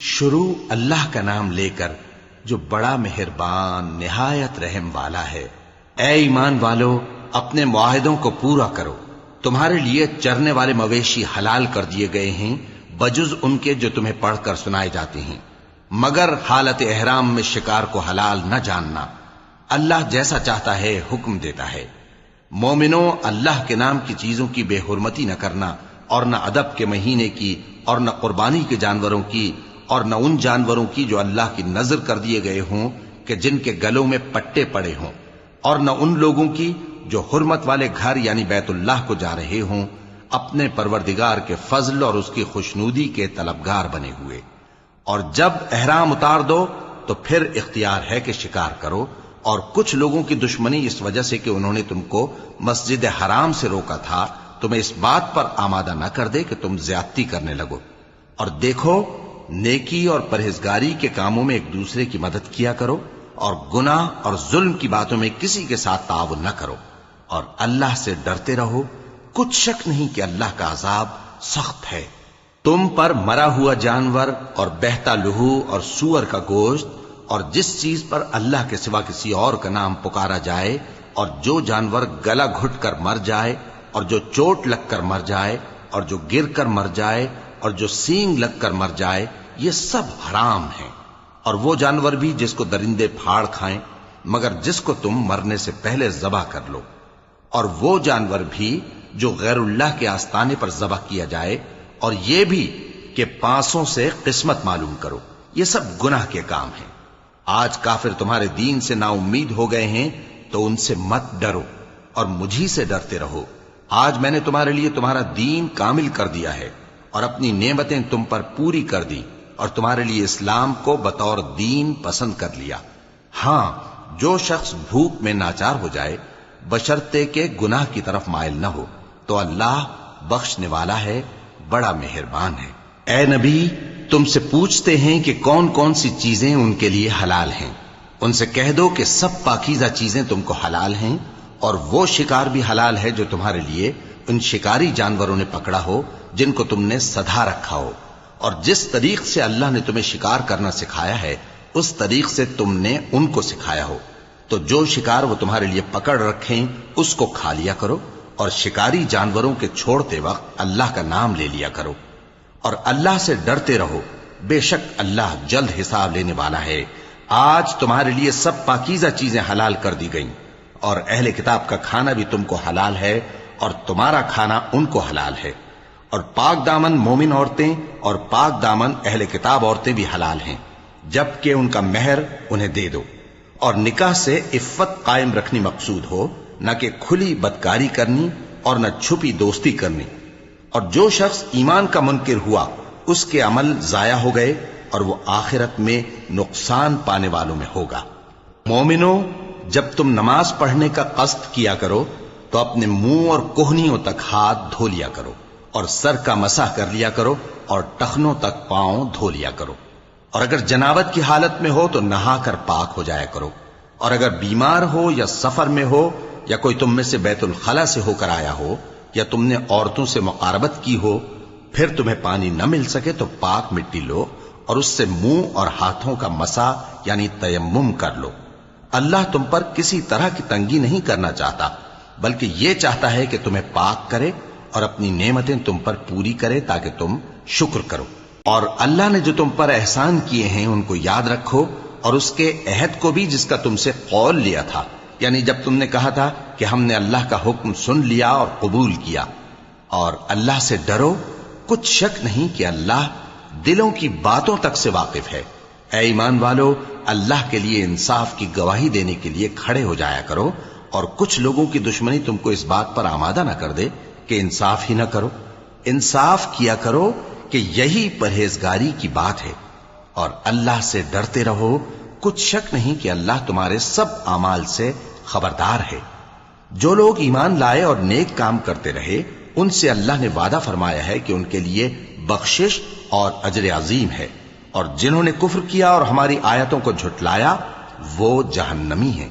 شروع اللہ کا نام لے کر جو بڑا مہربان نہایت رحم والا ہے۔ اے ایمان والو، اپنے معاہدوں کو پورا کرو۔ تمہارے لیے چرنے والے مویشی حلال کر دیے گئے ہیں بجز ان کے جو تمہیں پڑھ کر سنائے جاتے ہیں، مگر حالت احرام میں شکار کو حلال نہ جاننا۔ اللہ جیسا چاہتا ہے حکم دیتا ہے۔ مومنوں، اللہ کے نام کی چیزوں کی بے حرمتی نہ کرنا، اور نہ ادب کے مہینے کی، اور نہ قربانی کے جانوروں کی، اور نہ ان جانوروں کی جو اللہ کی نذر کر دیے گئے ہوں کہ جن کے گلوں میں پٹے پڑے ہوں، اور نہ ان لوگوں کی جو حرمت والے گھر یعنی بیت اللہ کو جا رہے ہوں، اپنے پروردگار کے فضل اور اس کی خوشنودی کے طلبگار بنے ہوئے۔ اور جب احرام اتار دو تو پھر اختیار ہے کہ شکار کرو، اور کچھ لوگوں کی دشمنی اس وجہ سے کہ انہوں نے تم کو مسجد حرام سے روکا تھا، تمہیں اس بات پر آمادہ نہ کر دے کہ تم زیادتی کرنے لگو۔ اور دیکھو، نیکی اور پرہیزگاری کے کاموں میں ایک دوسرے کی مدد کیا کرو، اور گناہ اور ظلم کی باتوں میں کسی کے ساتھ تعاون نہ کرو، اور اللہ سے ڈرتے رہو۔ کچھ شک نہیں کہ اللہ کا عذاب سخت ہے۔ تم پر مرا ہوا جانور اور بہتا لہو اور سور کا گوشت اور جس چیز پر اللہ کے سوا کسی اور کا نام پکارا جائے، اور جو جانور گلا گھٹ کر مر جائے، اور جو چوٹ لگ کر مر جائے، اور جو گر کر مر جائے، اور جو سینگ لگ کر مر جائے، یہ سب حرام ہیں۔ اور وہ جانور بھی جس کو درندے پھاڑ کھائیں، مگر جس کو تم مرنے سے پہلے ذبح کر لو۔ اور وہ جانور بھی جو غیر اللہ کے آستانے پر ذبح کیا جائے، اور یہ بھی کہ پانسوں سے قسمت معلوم کرو۔ یہ سب گناہ کے کام ہیں۔ آج کافر تمہارے دین سے نا امید ہو گئے ہیں تو ان سے مت ڈرو، اور مجھی سے ڈرتے رہو۔ آج میں نے تمہارے لیے تمہارا دین کامل کر دیا ہے، اور اپنی نعمتیں تم پر پوری کر دی، اور تمہارے لیے اسلام کو بطور دین پسند کر لیا۔ ہاں، جو شخص بھوک میں ناچار ہو جائے بشرطے کہ گناہ کی طرف مائل نہ ہو تو اللہ بخشنے والا ہے، بڑا مہربان ہے۔ اے نبی، تم سے پوچھتے ہیں کہ کون کون سی چیزیں ان کے لیے حلال ہیں۔ ان سے کہہ دو کہ سب پاکیزہ چیزیں تم کو حلال ہیں، اور وہ شکار بھی حلال ہے جو تمہارے لیے ان شکاری جانوروں نے پکڑا ہو جن کو تم نے سدھا رکھا ہو، اور جس طریق سے اللہ نے تمہیں شکار کرنا سکھایا ہے اس طریق سے تم نے ان کو سکھایا ہو۔ تو جو شکار وہ تمہارے لیے پکڑ رکھیں اس کو کھا لیا کرو، اور شکاری جانوروں کے چھوڑتے وقت اللہ کا نام لے لیا کرو، اور اللہ سے ڈرتے رہو، بے شک اللہ جلد حساب لینے والا ہے۔ آج تمہارے لیے سب پاکیزہ چیزیں حلال کر دی گئیں، اور اہل کتاب کا کھانا بھی تم کو حلال ہے، اور تمہارا کھانا ان کو حلال ہے۔ اور پاک دامن مومن عورتیں اور پاک دامن اہل کتاب عورتیں بھی حلال ہیں، جبکہ ان کا مہر انہیں دے دو۔ اور نکاح سے عفت قائم رکھنی مقصود ہو، نہ کہ کھلی بدکاری کرنی اور نہ چھپی دوستی کرنی۔ اور جو شخص ایمان کا منکر ہوا اس کے عمل ضائع ہو گئے، اور وہ آخرت میں نقصان پانے والوں میں ہوگا۔ مومنوں، جب تم نماز پڑھنے کا قصد کیا کرو تو اپنے منہ اور کوہنیوں تک ہاتھ دھو لیا کرو، اور سر کا مسح کر لیا کرو، اور ٹخنوں تک پاؤں دھو لیا کرو۔ اور اگر جنابت کی حالت میں ہو تو نہا کر پاک ہو جایا کرو۔ اور اگر بیمار ہو یا سفر میں ہو، یا کوئی تم میں سے بیت الخلا سے ہو کر آیا ہو، یا تم نے عورتوں سے مقاربت کی ہو، پھر تمہیں پانی نہ مل سکے تو پاک مٹی لو اور اس سے منہ اور ہاتھوں کا مسح یعنی تیمم کر لو۔ اللہ تم پر کسی طرح کی تنگی نہیں کرنا چاہتا، بلکہ یہ چاہتا ہے کہ تمہیں پاک کرے اور اپنی نعمتیں تم پر پوری کرے تاکہ تم شکر کرو۔ اور اللہ نے جو تم پر احسان کیے ہیں ان کو یاد رکھو، اور اس کے عہد کو بھی جس کا تم سے قول لیا تھا، یعنی جب تم نے کہا تھا کہ ہم نے اللہ کا حکم سن لیا اور قبول کیا۔ اور اللہ سے ڈرو، کچھ شک نہیں کہ اللہ دلوں کی باتوں تک سے واقف ہے۔ اے ایمان والو، اللہ کے لیے انصاف کی گواہی دینے کے لیے کھڑے ہو جایا کرو، اور کچھ لوگوں کی دشمنی تم کو اس بات پر آمادہ نہ کر دے کہ انصاف ہی نہ کرو۔ انصاف کیا کرو کہ یہی پرہیزگاری کی بات ہے، اور اللہ سے ڈرتے رہو، کچھ شک نہیں کہ اللہ تمہارے سب اعمال سے خبردار ہے۔ جو لوگ ایمان لائے اور نیک کام کرتے رہے ان سے اللہ نے وعدہ فرمایا ہے کہ ان کے لیے بخشش اور اجر عظیم ہے، اور جنہوں نے کفر کیا اور ہماری آیتوں کو جھٹلایا وہ جہنمی ہیں۔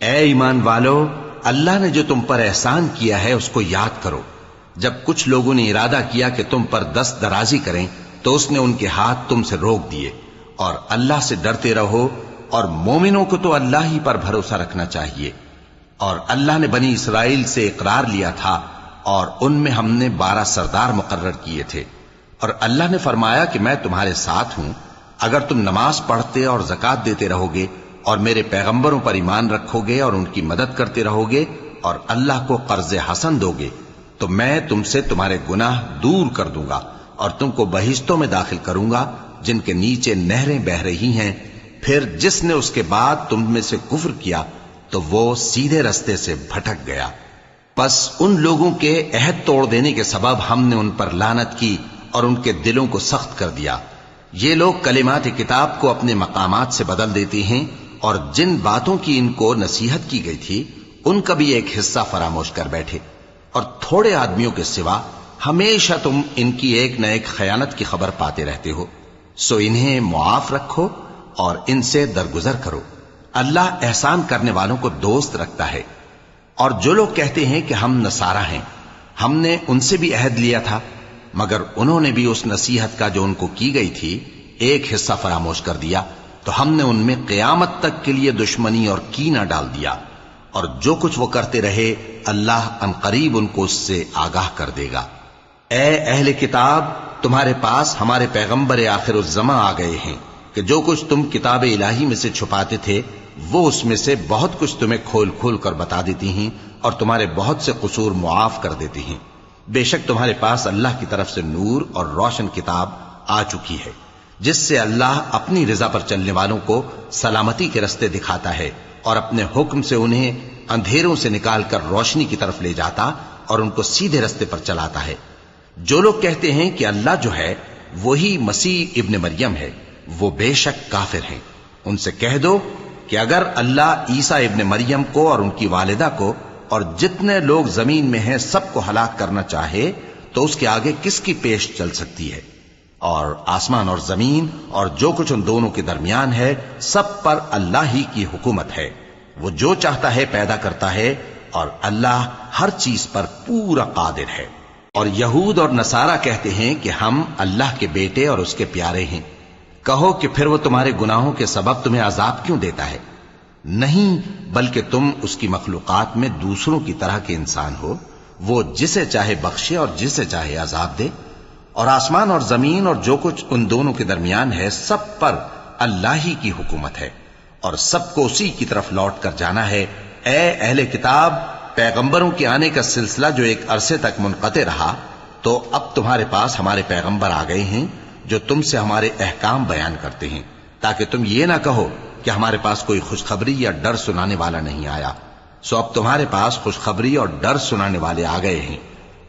اے ایمان والو، اللہ نے جو تم پر احسان کیا ہے اس کو یاد کرو۔ جب کچھ لوگوں نے ارادہ کیا کہ تم پر دست درازی کریں تو اس نے ان کے ہاتھ تم سے روک دیے، اور اللہ سے ڈرتے رہو، اور مومنوں کو تو اللہ ہی پر بھروسہ رکھنا چاہیے۔ اور اللہ نے بنی اسرائیل سے اقرار لیا تھا، اور ان میں ہم نے 12 سردار مقرر کیے تھے، اور اللہ نے فرمایا کہ میں تمہارے ساتھ ہوں، اگر تم نماز پڑھتے اور زکوٰۃ دیتے رہو گے، اور میرے پیغمبروں پر ایمان رکھو گے اور ان کی مدد کرتے رہو گے، اور اللہ کو قرض حسن دو گے، تو میں تم سے تمہارے گناہ دور کر دوں گا، اور تم کو بہشتوں میں داخل کروں گا جن کے نیچے نہریں بہ رہی ہیں۔ پھر جس نے اس کے بعد تم میں سے کفر کیا تو وہ سیدھے رستے سے بھٹک گیا۔ پس ان لوگوں کے عہد توڑ دینے کے سبب ہم نے ان پر لعنت کی اور ان کے دلوں کو سخت کر دیا۔ یہ لوگ کلمات کتاب کو اپنے مقامات سے بدل دیتے ہیں، اور جن باتوں کی ان کو نصیحت کی گئی تھی ان کا بھی ایک حصہ فراموش کر بیٹھے، اور تھوڑے آدمیوں کے سوا ہمیشہ تم ان کی ایک نہ ایک خیانت کی خبر پاتے رہتے ہو، سو انہیں معاف رکھو اور ان سے درگزر کرو۔ اللہ احسان کرنے والوں کو دوست رکھتا ہے۔ اور جو لوگ کہتے ہیں کہ ہم نصارہ ہیں، ہم نے ان سے بھی عہد لیا تھا، مگر انہوں نے بھی اس نصیحت کا جو ان کو کی گئی تھی ایک حصہ فراموش کر دیا، تو ہم نے ان میں قیامت تک کے لیے دشمنی اور کینہ ڈال دیا، اور جو کچھ وہ کرتے رہے اللہ عنقریب ان کو اس سے آگاہ کر دے گا۔ اے اہل کتاب، تمہارے پاس ہمارے پیغمبر آخر الزماں آ گئے ہیں کہ جو کچھ تم کتاب الہی میں سے چھپاتے تھے وہ اس میں سے بہت کچھ تمہیں کھول کھول کر بتا دیتی ہیں، اور تمہارے بہت سے قصور معاف کر دیتی ہیں۔ بے شک تمہارے پاس اللہ کی طرف سے نور اور روشن کتاب آ چکی ہے، جس سے اللہ اپنی رضا پر چلنے والوں کو سلامتی کے رستے دکھاتا ہے، اور اپنے حکم سے انہیں اندھیروں سے نکال کر روشنی کی طرف لے جاتا اور ان کو سیدھے رستے پر چلاتا ہے۔ جو لوگ کہتے ہیں کہ اللہ جو ہے وہی مسیح ابن مریم ہے، وہ بے شک کافر ہیں۔ ان سے کہہ دو کہ اگر اللہ عیسیٰ ابن مریم کو اور ان کی والدہ کو اور جتنے لوگ زمین میں ہیں سب کو ہلاک کرنا چاہے تو اس کے آگے کس کی پیش چل سکتی ہے؟ اور آسمان اور زمین اور جو کچھ ان دونوں کے درمیان ہے سب پر اللہ ہی کی حکومت ہے۔ وہ جو چاہتا ہے پیدا کرتا ہے، اور اللہ ہر چیز پر پورا قادر ہے۔ اور یہود اور نصارہ کہتے ہیں کہ ہم اللہ کے بیٹے اور اس کے پیارے ہیں۔ کہو کہ پھر وہ تمہارے گناہوں کے سبب تمہیں عذاب کیوں دیتا ہے؟ نہیں، بلکہ تم اس کی مخلوقات میں دوسروں کی طرح کے انسان ہو، وہ جسے چاہے بخشے اور جسے چاہے عذاب دے۔ اور آسمان اور زمین اور جو کچھ ان دونوں کے درمیان ہے سب پر اللہ ہی کی حکومت ہے، اور سب کو اسی کی طرف لوٹ کر جانا ہے۔ اے اہل کتاب، پیغمبروں کے آنے کا سلسلہ جو ایک عرصے تک منقطع رہا، تو اب تمہارے پاس ہمارے پیغمبر آ گئے ہیں جو تم سے ہمارے احکام بیان کرتے ہیں، تاکہ تم یہ نہ کہو کہ ہمارے پاس کوئی خوشخبری یا ڈر سنانے والا نہیں آیا۔ سو اب تمہارے پاس خوشخبری اور ڈر سنانے والے آ گئے ہیں،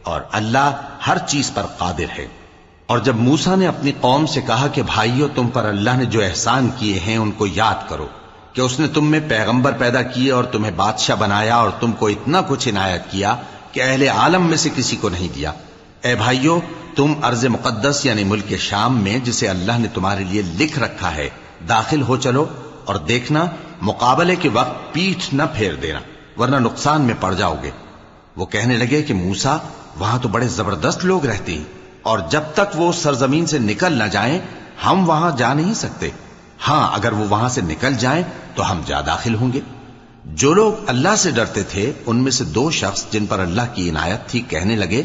اور اللہ ہر چیز پر قادر ہے۔ اور جب موسیٰ نے اپنی قوم سے کہا کہ بھائیو، تم پر اللہ نے جو احسان کیے ہیں ان کو یاد کرو، کہ اس نے تم میں پیغمبر پیدا کیے اور تمہیں بادشاہ بنایا اور تم کو اتنا کچھ عنایت کیا کہ اہل عالم میں سے کسی کو نہیں دیا۔ اے بھائیو، تم ارض مقدس یعنی ملک شام میں جسے اللہ نے تمہارے لیے لکھ رکھا ہے داخل ہو چلو، اور دیکھنا مقابلے کے وقت پیٹھ نہ پھیر دینا، ورنہ نقصان میں پڑ جاؤ گے۔ وہ کہنے لگے کہ موسیٰ، وہاں تو بڑے زبردست لوگ رہتے ہیں، اور جب تک وہ سرزمین سے نکل نہ جائیں ہم وہاں جا نہیں سکتے۔ ہاں، اگر وہ وہاں سے نکل جائیں تو ہم جا داخل ہوں گے۔ جو لوگ اللہ سے ڈرتے تھے ان میں سے 2 شخص جن پر اللہ کی عنایت تھی کہنے لگے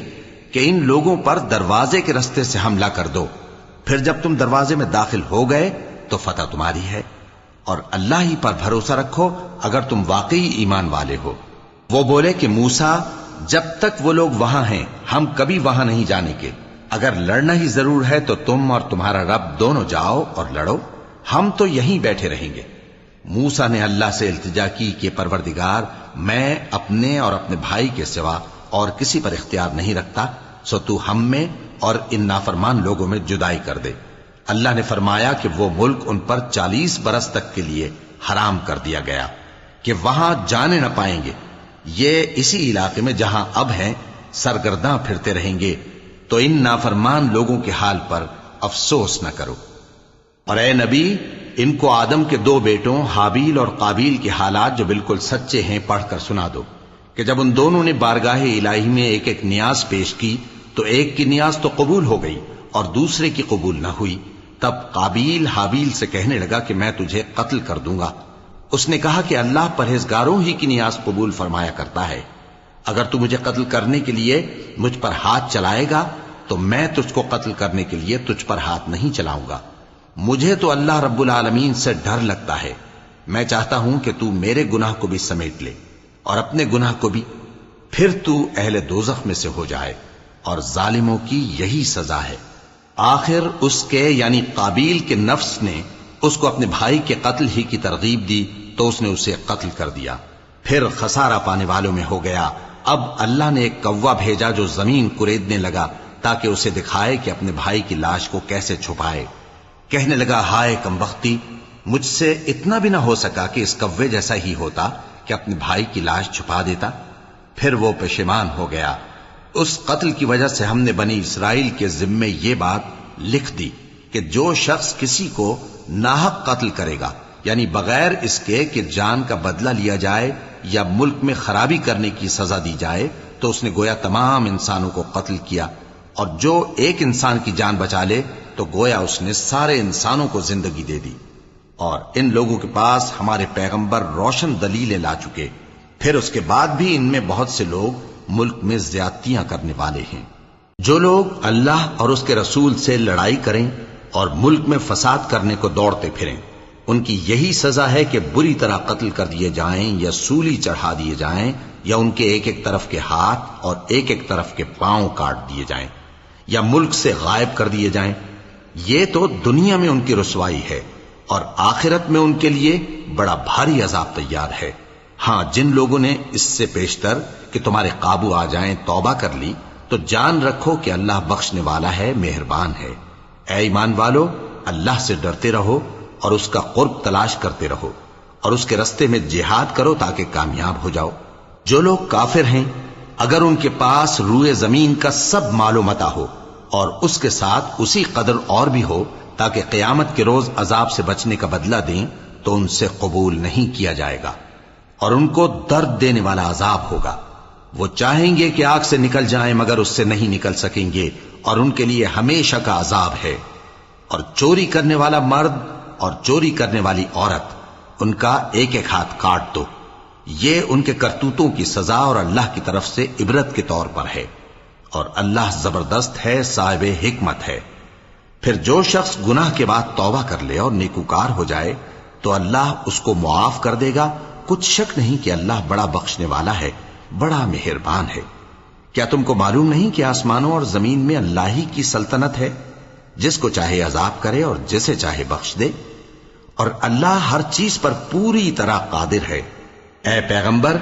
کہ ان لوگوں پر دروازے کے رستے سے حملہ کر دو، پھر جب تم دروازے میں داخل ہو گئے تو فتح تمہاری ہے، اور اللہ ہی پر بھروسہ رکھو اگر تم واقعی ایمان والے ہو۔ وہ بولے کہ موسیٰ، جب تک وہ لوگ وہاں ہیں ہم کبھی وہاں نہیں جانے کے، اگر لڑنا ہی ضرور ہے تو تم اور تمہارا رب دونوں جاؤ اور لڑو، ہم تو یہیں بیٹھے رہیں گے۔ موسیٰ نے اللہ سے التجا کی کہ پروردگار، میں اپنے اور اپنے بھائی کے سوا اور کسی پر اختیار نہیں رکھتا، سو تو ہم میں اور ان نافرمان لوگوں میں جدائی کر دے۔ اللہ نے فرمایا کہ وہ ملک ان پر 40 برس تک کے لیے حرام کر دیا گیا کہ وہاں جانے نہ پائیں گے۔ یہ اسی علاقے میں جہاں اب ہیں سرگرداں پھرتے رہیں گے، تو ان نافرمان لوگوں کے حال پر افسوس نہ کرو۔ اور اے نبی، ان کو آدم کے 2 بیٹوں حابیل اور قابیل کے حالات جو بالکل سچے ہیں پڑھ کر سنا دو، کہ جب ان دونوں نے بارگاہ الہی میں ایک ایک نیاز پیش کی تو ایک کی نیاز تو قبول ہو گئی اور دوسرے کی قبول نہ ہوئی، تب قابیل حابیل سے کہنے لگا کہ میں تجھے قتل کر دوں گا۔ اس نے کہا کہ اللہ پرہیزگاروں ہی کی نیاز قبول فرمایا کرتا ہے، اگر تو مجھے قتل کرنے کے لیے مجھ پر ہاتھ چلائے گا تو میں تجھ کو قتل کرنے کے لیے تجھ پر ہاتھ نہیں چلاؤں گا۔ مجھے تو اللہ رب العالمین سے ڈر لگتا ہے، میں چاہتا ہوں کہ تو میرے گناہ کو بھی سمیٹ لے اور اپنے گناہ کو بھی، پھر تو اہل دوزخ میں سے ہو جائے، اور ظالموں کی یہی سزا ہے۔ آخر اس کے یعنی قابیل کے نفس نے اس کو اپنے بھائی کے قتل ہی کی ترغیب دی تو اس نے اسے قتل کر دیا، پھر خسارہ پانے والوں میں ہو گیا۔ اب اللہ نے ایک کوا بھیجا جو زمین کریدنے لگا تاکہ اسے دکھائے کہ اپنے بھائی کی لاش کو کیسے چھپائے۔ کہنے لگا، ہائے کمبختی، مجھ سے اتنا بھی نہ ہو سکا کہ اس کوے جیسا ہی ہوتا کہ اپنے بھائی کی لاش چھپا دیتا۔ پھر وہ پشیمان ہو گیا۔ اس قتل کی وجہ سے ہم نے بنی اسرائیل کے ذمے یہ بات لکھ دی کہ جو شخص کسی کو ناحق قتل کرے گا، یعنی بغیر اس کے کہ جان کا بدلہ لیا جائے یا ملک میں خرابی کرنے کی سزا دی جائے، تو اس نے گویا تمام انسانوں کو قتل کیا، اور جو ایک انسان کی جان بچا لے تو گویا اس نے سارے انسانوں کو زندگی دے دی۔ اور ان لوگوں کے پاس ہمارے پیغمبر روشن دلیلیں لا چکے، پھر اس کے بعد بھی ان میں بہت سے لوگ ملک میں زیادتیاں کرنے والے ہیں۔ جو لوگ اللہ اور اس کے رسول سے لڑائی کریں اور ملک میں فساد کرنے کو دوڑتے پھریں، ان کی یہی سزا ہے کہ بری طرح قتل کر دیے جائیں یا سولی چڑھا دیے جائیں، یا ان کے ایک ایک طرف کے ہاتھ اور ایک ایک طرف کے پاؤں کاٹ دیے جائیں، یا ملک سے غائب کر دیے جائیں۔ یہ تو دنیا میں ان کی رسوائی ہے، اور آخرت میں ان کے لیے بڑا بھاری عذاب تیار ہے۔ ہاں، جن لوگوں نے اس سے پیشتر کہ تمہارے قابو آ جائیں توبہ کر لی تو جان رکھو کہ اللہ بخشنے والا ہے، مہربان ہے۔ اے ایمان والو، اللہ سے ڈرتے رہو اور اس کا قرب تلاش کرتے رہو، اور اس کے رستے میں جہاد کرو تاکہ کامیاب ہو جاؤ۔ جو لوگ کافر ہیں، اگر ان کے پاس روئے زمین کا سب مال و متاع ہو اور اس کے ساتھ اسی قدر اور بھی ہو تاکہ قیامت کے روز عذاب سے بچنے کا بدلہ دیں، تو ان سے قبول نہیں کیا جائے گا، اور ان کو درد دینے والا عذاب ہوگا۔ وہ چاہیں گے کہ آگ سے نکل جائیں مگر اس سے نہیں نکل سکیں گے، اور ان کے لیے ہمیشہ کا عذاب ہے۔ اور چوری کرنے والا مرد اور چوری کرنے والی عورت، ان کا ایک ایک ہاتھ کاٹ دو، یہ ان کے کرتوتوں کی سزا اور اللہ کی طرف سے عبرت کے طور پر ہے، اور اللہ زبردست ہے، صاحب حکمت ہے۔ پھر جو شخص گناہ کے بعد توبہ کر لے اور نیکوکار ہو جائے تو اللہ اس کو معاف کر دے گا، کچھ شک نہیں کہ اللہ بڑا بخشنے والا ہے، بڑا مہربان ہے۔ کیا تم کو معلوم نہیں کہ آسمانوں اور زمین میں اللہ ہی کی سلطنت ہے، جس کو چاہے عذاب کرے اور جسے چاہے بخش دے، اور اللہ ہر چیز پر پوری طرح قادر ہے۔ اے پیغمبر،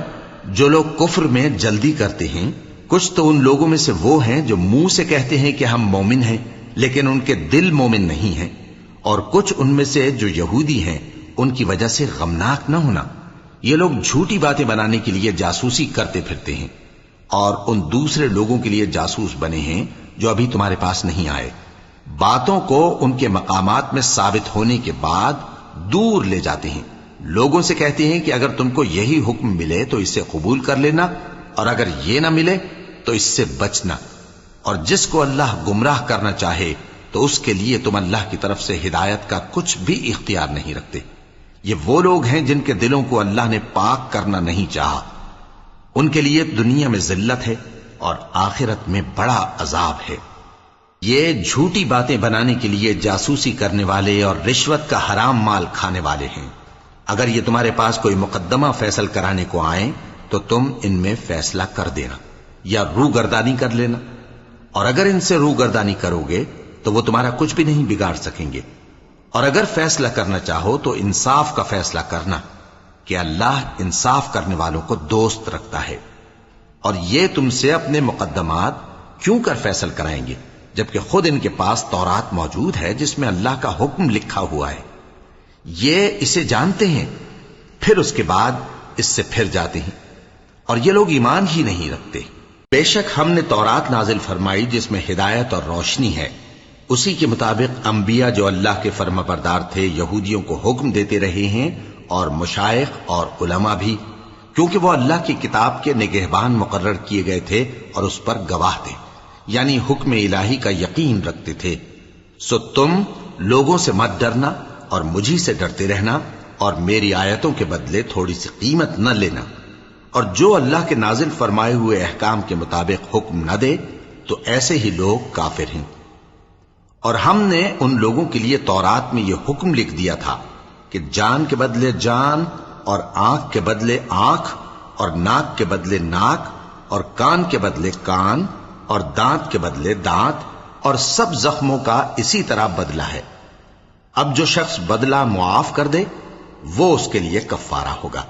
جو لوگ کفر میں جلدی کرتے ہیں، کچھ تو ان لوگوں میں سے وہ ہیں جو منہ سے کہتے ہیں کہ ہم مومن ہیں لیکن ان کے دل مومن نہیں ہیں، اور کچھ ان میں سے جو یہودی ہیں، ان کی وجہ سے غمناک نہ ہونا۔ یہ لوگ جھوٹی باتیں بنانے کے لیے جاسوسی کرتے پھرتے ہیں، اور ان دوسرے لوگوں کے لیے جاسوس بنے ہیں جو ابھی تمہارے پاس نہیں آئے، باتوں کو ان کے مقامات میں ثابت ہونے کے بعد دور لے جاتے ہیں۔ لوگوں سے کہتے ہیں کہ اگر تم کو یہی حکم ملے تو اسے قبول کر لینا، اور اگر یہ نہ ملے تو اس سے بچنا، اور جس کو اللہ گمراہ کرنا چاہے تو اس کے لیے تم اللہ کی طرف سے ہدایت کا کچھ بھی اختیار نہیں رکھتے۔ یہ وہ لوگ ہیں جن کے دلوں کو اللہ نے پاک کرنا نہیں چاہا، ان کے لیے دنیا میں ذلت ہے اور آخرت میں بڑا عذاب ہے۔ یہ جھوٹی باتیں بنانے کے لیے جاسوسی کرنے والے اور رشوت کا حرام مال کھانے والے ہیں۔ اگر یہ تمہارے پاس کوئی مقدمہ فیصل کرانے کو آئیں تو تم ان میں فیصلہ کر دینا یا روگردانی کر لینا، اور اگر ان سے روگردانی کرو گے تو وہ تمہارا کچھ بھی نہیں بگاڑ سکیں گے، اور اگر فیصلہ کرنا چاہو تو انصاف کا فیصلہ کرنا کہ اللہ انصاف کرنے والوں کو دوست رکھتا ہے۔ اور یہ تم سے اپنے مقدمات کیوں کر فیصل کرائیں گے جبکہ خود ان کے پاس تورات موجود ہے جس میں اللہ کا حکم لکھا ہوا ہے۔ یہ اسے جانتے ہیں، پھر اس کے بعد اس سے پھر جاتے ہیں، اور یہ لوگ ایمان ہی نہیں رکھتے۔ بے شک ہم نے تورات نازل فرمائی جس میں ہدایت اور روشنی ہے، اسی کے مطابق انبیاء جو اللہ کے فرما بردار تھے یہودیوں کو حکم دیتے رہے ہیں، اور مشائخ اور علماء بھی، کیونکہ وہ اللہ کی کتاب کے نگہبان مقرر کیے گئے تھے اور اس پر گواہ تھے۔ یعنی حکم الہی کا یقین رکھتے تھے۔ سو تم لوگوں سے مت ڈرنا اور مجھی سے ڈرتے رہنا، اور میری آیتوں کے بدلے تھوڑی سی قیمت نہ لینا، اور جو اللہ کے نازل فرمائے ہوئے احکام کے مطابق حکم نہ دے تو ایسے ہی لوگ کافر ہیں۔ اور ہم نے ان لوگوں کے لیے تورات میں یہ حکم لکھ دیا تھا کہ جان کے بدلے جان، اور آنکھ کے بدلے آنکھ، اور ناک کے بدلے ناک، اور کان کے بدلے کان، اور دانت کے بدلے دانت، اور سب زخموں کا اسی طرح بدلہ ہے۔ اب جو شخص بدلہ معاف کر دے وہ اس کے لیے کفارہ ہوگا،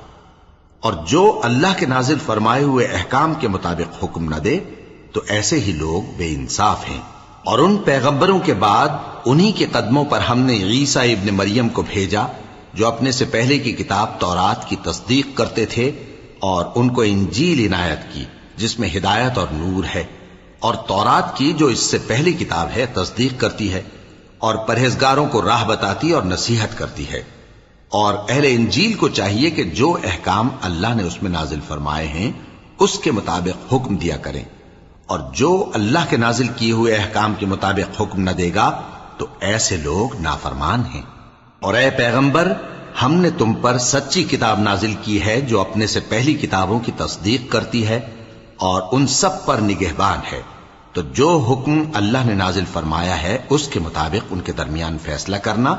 اور جو اللہ کے نازل فرمائے ہوئے احکام کے مطابق حکم نہ دے تو ایسے ہی لوگ بے انصاف ہیں۔ اور ان پیغمبروں کے بعد انہی کے قدموں پر ہم نے عیسیٰ ابن مریم کو بھیجا، جو اپنے سے پہلے کی کتاب تورات کی تصدیق کرتے تھے، اور ان کو انجیل عنایت کی جس میں ہدایت اور نور ہے، اور تورات کی جو اس سے پہلی کتاب ہے تصدیق کرتی ہے، اور پرہیزگاروں کو راہ بتاتی اور نصیحت کرتی ہے۔ اور اہل انجیل کو چاہیے کہ جو احکام اللہ نے اس میں نازل فرمائے ہیں اس کے مطابق حکم دیا کریں، اور جو اللہ کے نازل کیے ہوئے احکام کے مطابق حکم نہ دے گا تو ایسے لوگ نافرمان ہیں۔ اور اے پیغمبر، ہم نے تم پر سچی کتاب نازل کی ہے جو اپنے سے پہلی کتابوں کی تصدیق کرتی ہے اور ان سب پر نگہبان ہے، تو جو حکم اللہ نے نازل فرمایا ہے اس کے مطابق ان کے درمیان فیصلہ کرنا،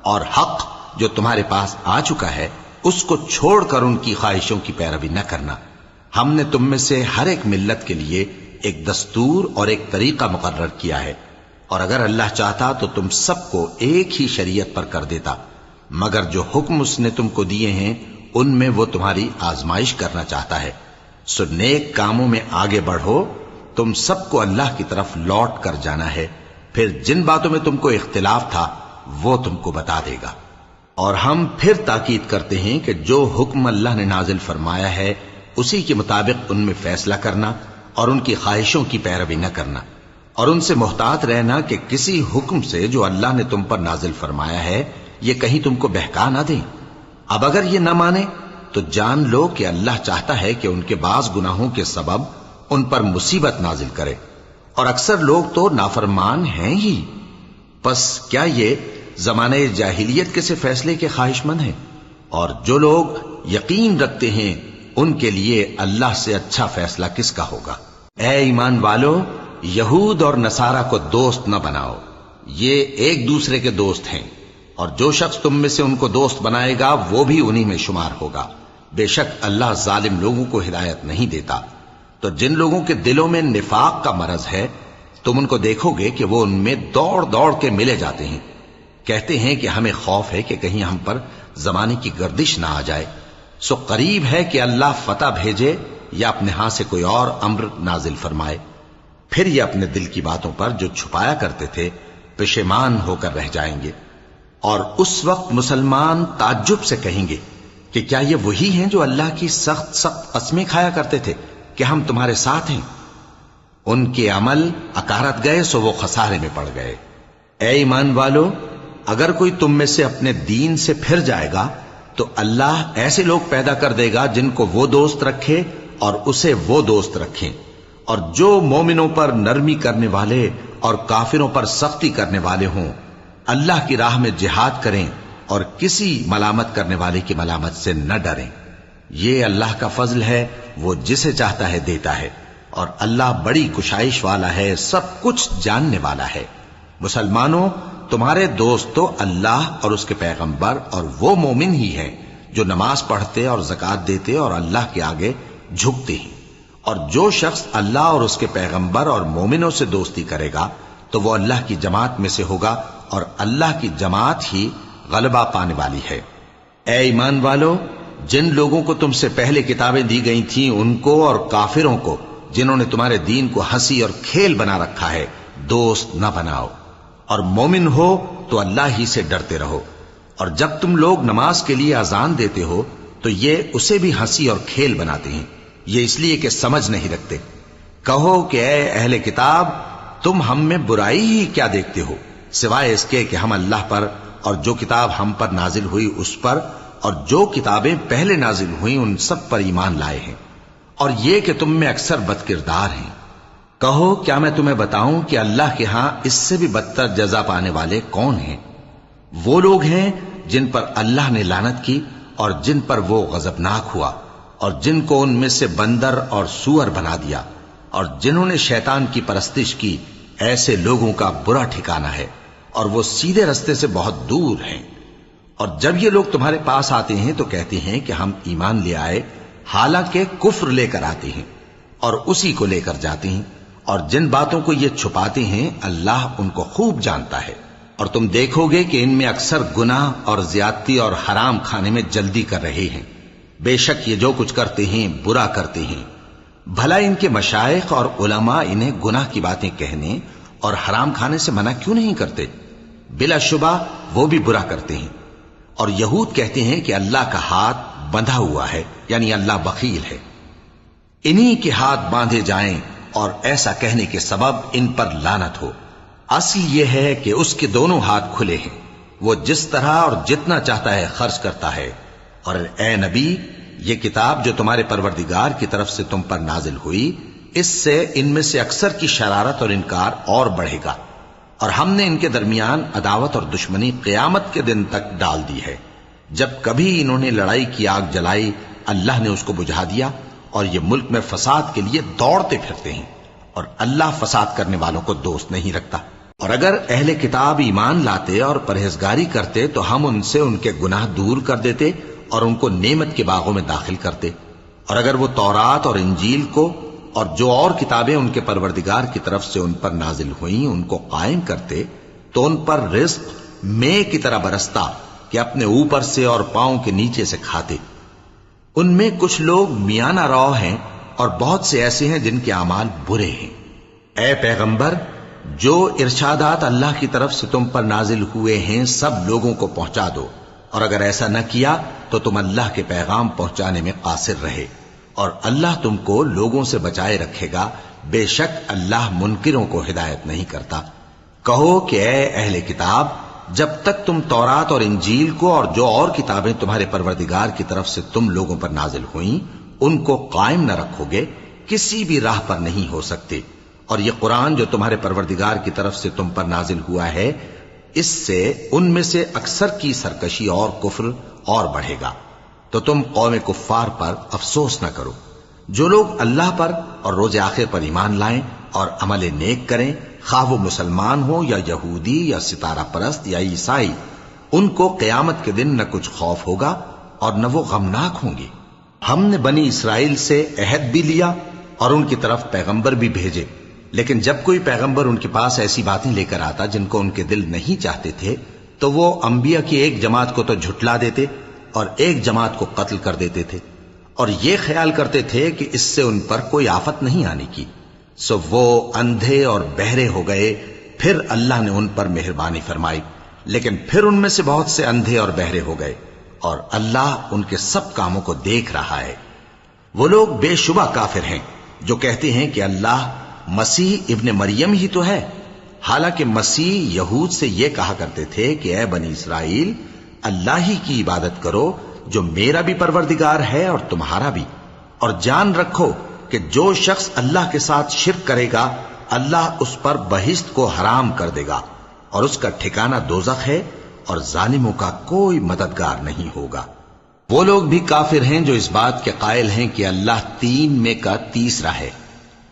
اور حق جو تمہارے پاس آ چکا ہے اس کو چھوڑ کر ان کی خواہشوں کی پیروی نہ کرنا۔ ہم نے تم میں سے ہر ایک ملت کے لیے ایک دستور اور ایک طریقہ مقرر کیا ہے، اور اگر اللہ چاہتا تو تم سب کو ایک ہی شریعت پر کر دیتا، مگر جو حکم اس نے تم کو دیے ہیں ان میں وہ تمہاری آزمائش کرنا چاہتا ہے۔ سو نیک کاموں میں آگے بڑھو، تم سب کو اللہ کی طرف لوٹ کر جانا ہے، پھر جن باتوں میں تم کو اختلاف تھا وہ تم کو بتا دے گا۔ اور ہم پھر تاکید کرتے ہیں کہ جو حکم اللہ نے نازل فرمایا ہے اسی کے مطابق ان میں فیصلہ کرنا، اور ان کی خواہشوں کی پیروی نہ کرنا، اور ان سے محتاط رہنا کہ کسی حکم سے جو اللہ نے تم پر نازل فرمایا ہے یہ کہیں تم کو بہکا نہ دیں۔ اب اگر یہ نہ مانے تو جان لو کہ اللہ چاہتا ہے کہ ان کے بعض گناہوں کے سبب ان پر مصیبت نازل کرے، اور اکثر لوگ تو نافرمان ہیں ہی۔ پس کیا یہ زمانہ جاہلیت کے سے فیصلے کے خواہش مند ہیں؟ اور جو لوگ یقین رکھتے ہیں ان کے لیے اللہ سے اچھا فیصلہ کس کا ہوگا؟ اے ایمان والو، یہود اور نصارہ کو دوست نہ بناؤ، یہ ایک دوسرے کے دوست ہیں، اور جو شخص تم میں سے ان کو دوست بنائے گا وہ بھی انہی میں شمار ہوگا۔ بے شک اللہ ظالم لوگوں کو ہدایت نہیں دیتا۔ تو جن لوگوں کے دلوں میں نفاق کا مرض ہے تم ان کو دیکھو گے کہ وہ ان میں دوڑ دوڑ کے ملے جاتے ہیں، کہتے ہیں کہ ہمیں خوف ہے کہ کہیں ہم پر زمانے کی گردش نہ آ جائے۔ سو قریب ہے کہ اللہ فتح بھیجے یا اپنے ہاں سے کوئی اور امر نازل فرمائے، پھر یہ اپنے دل کی باتوں پر جو چھپایا کرتے تھے پشیمان ہو کر رہ جائیں گے۔ اور اس وقت مسلمان تعجب سے کہیں گے کہ کیا یہ وہی ہیں جو اللہ کی سخت سخت قسمیں کھایا کرتے تھے کہ ہم تمہارے ساتھ ہیں؟ ان کے عمل اکارت گئے سو وہ خسارے میں پڑ گئے۔ اے ایمان والو، اگر کوئی تم میں سے اپنے دین سے پھر جائے گا تو اللہ ایسے لوگ پیدا کر دے گا جن کو وہ دوست رکھے اور اسے وہ دوست رکھیں، اور جو مومنوں پر نرمی کرنے والے اور کافروں پر سختی کرنے والے ہوں، اللہ کی راہ میں جہاد کریں اور کسی ملامت کرنے والے کی ملامت سے نہ ڈریں۔ یہ اللہ کا فضل ہے، وہ جسے چاہتا ہے دیتا ہے، اور اللہ بڑی کشائش والا ہے، سب کچھ جاننے والا ہے۔ مسلمانوں، تمہارے دوست تو اللہ اور اس کے پیغمبر اور وہ مومن ہی ہیں جو نماز پڑھتے اور زکوٰۃ دیتے اور اللہ کے آگے جھکتے ہیں۔ اور جو شخص اللہ اور اس کے پیغمبر اور مومنوں سے دوستی کرے گا تو وہ اللہ کی جماعت میں سے ہوگا، اور اللہ کی جماعت ہی غلبہ پانے والی ہے۔ اے ایمان والو، جن لوگوں کو تم سے پہلے کتابیں دی گئی تھیں ان کو اور کافروں کو جنہوں نے تمہارے دین کو ہنسی اور کھیل بنا رکھا ہے دوست نہ بناؤ، اور مومن ہو تو اللہ ہی سے ڈرتے رہو۔ اور جب تم لوگ نماز کے لیے اذان دیتے ہو تو یہ اسے بھی ہنسی اور کھیل بناتے ہیں، یہ اس لیے کہ سمجھ نہیں رکھتے۔ کہو کہ اے اہل کتاب، تم ہم میں برائی ہی کیا دیکھتے ہو، سوائے اس کے کہ ہم اللہ پر اور جو کتاب ہم پر نازل ہوئی اس پر اور جو کتابیں پہلے نازل ہوئیں ان سب پر ایمان لائے ہیں، اور یہ کہ تم میں اکثر بد کردار ہیں۔ کہو کیا میں تمہیں بتاؤں کہ اللہ کے ہاں اس سے بھی بدتر جزا پانے والے کون ہیں؟ وہ لوگ ہیں جن پر اللہ نے لعنت کی اور جن پر وہ غضبناک ہوا، اور جن کو ان میں سے بندر اور سور بنا دیا، اور جنہوں نے شیطان کی پرستش کی، ایسے لوگوں کا برا ٹھکانہ ہے، اور وہ سیدھے رستے سے بہت دور ہیں۔ اور جب یہ لوگ تمہارے پاس آتے ہیں تو کہتے ہیں کہ ہم ایمان لے آئے، حالانکہ کفر لے کر آتے ہیں اور اسی کو لے کر جاتے ہیں، اور جن باتوں کو یہ چھپاتے ہیں اللہ ان کو خوب جانتا ہے۔ اور تم دیکھو گے کہ ان میں اکثر گناہ اور زیادتی اور حرام کھانے میں جلدی کر رہے ہیں، بے شک یہ جو کچھ کرتے ہیں برا کرتے ہیں۔ بھلا ان کے مشائخ اور علماء انہیں گناہ کی باتیں کہنے اور حرام کھانے سے منع کیوں نہیں کرتے؟ بلا شبہ وہ بھی برا کرتے ہیں۔ اور یہود کہتے ہیں کہ اللہ کا ہاتھ بندھا ہوا ہے، یعنی اللہ بخیل ہے، انہی کے ہاتھ باندھے جائیں، اور ایسا کہنے کے سبب ان پر لعنت ہو۔ اصل یہ ہے کہ اس کے دونوں ہاتھ کھلے ہیں، وہ جس طرح اور جتنا چاہتا ہے خرچ کرتا ہے۔ اور اے نبی، یہ کتاب جو تمہارے پروردگار کی طرف سے تم پر نازل ہوئی، اس سے ان میں سے اکثر کی شرارت اور انکار اور بڑھے گا، اور ہم نے ان کے درمیان عداوت اور دشمنی قیامت کے دن تک ڈال دی ہے۔ جب کبھی انہوں نے لڑائی کی آگ جلائی، اللہ نے اس کو بجھا دیا، اور یہ ملک میں فساد کے لیے دوڑتے پھرتے ہیں، اور اللہ فساد کرنے والوں کو دوست نہیں رکھتا۔ اور اگر اہل کتاب ایمان لاتے اور پرہیزگاری کرتے تو ہم ان سے ان کے گناہ دور کر دیتے اور ان کو نعمت کے باغوں میں داخل کرتے۔ اور اگر وہ تورات اور انجیل کو اور جو اور کتابیں ان کے پروردگار کی طرف سے ان پر نازل ہوئیں ان کو قائم کرتے تو ان پر رزق مے کی طرح برستا کہ اپنے اوپر سے اور پاؤں کے نیچے سے کھاتے۔ ان میں کچھ لوگ میانہ رو ہیں اور بہت سے ایسے ہیں جن کے اعمال برے ہیں۔ اے پیغمبر، جو ارشادات اللہ کی طرف سے تم پر نازل ہوئے ہیں سب لوگوں کو پہنچا دو، اور اگر ایسا نہ کیا تو تم اللہ کے پیغام پہنچانے میں قاصر رہے، اور اللہ تم کو لوگوں سے بچائے رکھے گا، بے شک اللہ منکروں کو ہدایت نہیں کرتا۔ کہو کہ اے اہل کتاب، جب تک تم تورات اور انجیل کو اور جو اور کتابیں تمہارے پروردگار کی طرف سے تم لوگوں پر نازل ہوئیں ان کو قائم نہ رکھو گے، کسی بھی راہ پر نہیں ہو سکتے۔ اور یہ قرآن جو تمہارے پروردگار کی طرف سے تم پر نازل ہوا ہے، اس سے ان میں سے اکثر کی سرکشی اور کفر اور بڑھے گا، تو تم قوم کفار پر افسوس نہ کرو۔ جو لوگ اللہ پر اور روز آخر پر ایمان لائیں اور عمل نیک کریں، خواہ وہ مسلمان ہو یا یہودی یا ستارہ پرست یا عیسائی، ان کو قیامت کے دن نہ کچھ خوف ہوگا اور نہ وہ غمناک ہوں گے۔ ہم نے بنی اسرائیل سے عہد بھی لیا اور ان کی طرف پیغمبر بھی بھیجے، لیکن جب کوئی پیغمبر ان کے پاس ایسی باتیں لے کر آتا جن کو ان کے دل نہیں چاہتے تھے تو وہ انبیاء کی ایک جماعت کو تو جھٹلا دیتے اور ایک جماعت کو قتل کر دیتے تھے، اور یہ خیال کرتے تھے کہ اس سے ان پر کوئی آفت نہیں آنے کی، سو وہ اندھے اور بہرے ہو گئے۔ پھر اللہ نے ان پر مہربانی فرمائی، لیکن پھر ان میں سے بہت سے اندھے اور بہرے ہو گئے، اور اللہ ان کے سب کاموں کو دیکھ رہا ہے۔ وہ لوگ بے شبہ کافر ہیں جو کہتے ہیں کہ اللہ مسیح ابن مریم ہی تو ہے، حالانکہ مسیح یہود سے یہ کہا کرتے تھے کہ اے بنی اسرائیل، اللہ ہی کی عبادت کرو جو میرا بھی پروردگار ہے اور تمہارا بھی، اور جان رکھو کہ جو شخص اللہ کے ساتھ شرک کرے گا اللہ اس پر بہشت کو حرام کر دے گا، اور اس کا ٹھکانہ دوزخ ہے، اور ظالموں کا کوئی مددگار نہیں ہوگا۔ وہ لوگ بھی کافر ہیں جو اس بات کے قائل ہیں کہ اللہ تین میں کا تیسرا ہے،